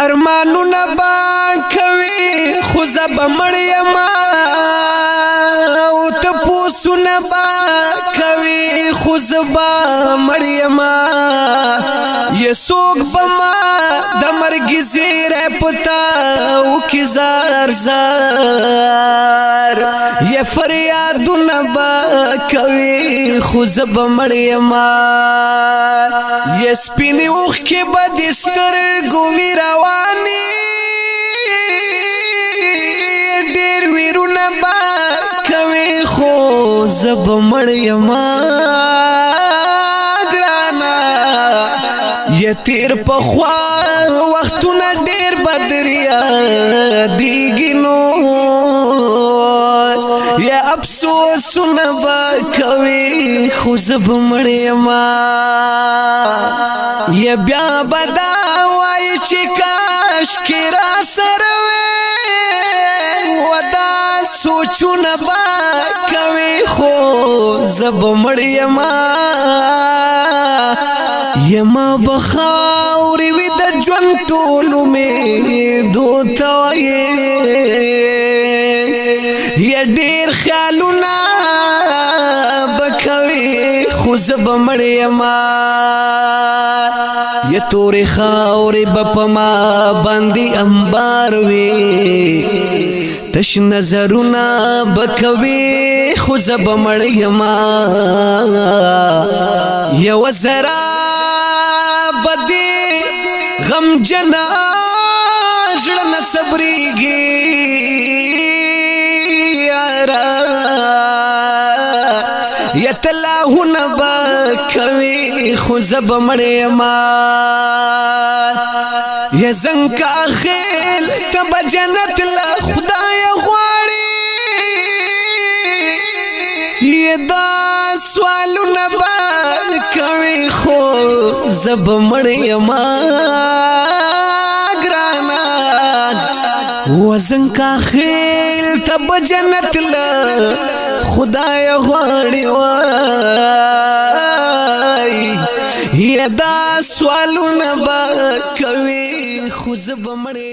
ارمانونه با کوي خو زب مړیما او تپوسونه با کوي خو زبا مړیما یسوک بما د مرګ زیره پتا او کی زار زار یا فریادونه با کوي خو زب مړیما یا سپینې اوخ کې بدستر ګوي رواني ډېر ویرونه با کوي خو زب مړیما ګرانا یا تیر په خوا وختونه ډېر بدریا دیږي نو یا افسوسونه با کوي خو زب مړیما یا بیا بدا وای چې کاش کې را سره ودا سوچونه با کوي خو زب مړیما یما بخاوري وي د ژوند ټولو می دوتوي یا ډېر خیالونه بکوي خو زب مړیما یا تورې خاورې بپما باندې انبار وي تش نظرونه بکوي خو زب مړیما یا وزرا بدی غم جنا زړه نه صبرېږي یارا یا تلاهونه با کوي خو زب مړیما یا زنکا خیل تب جنت لا خدای غواړي یا دا سوالونه با کوي خو زب مړیما ګرانا وزن کا خیل تب جنت لا خدای غواړي وای یا دا سوالونه با کوي خو زب مړیما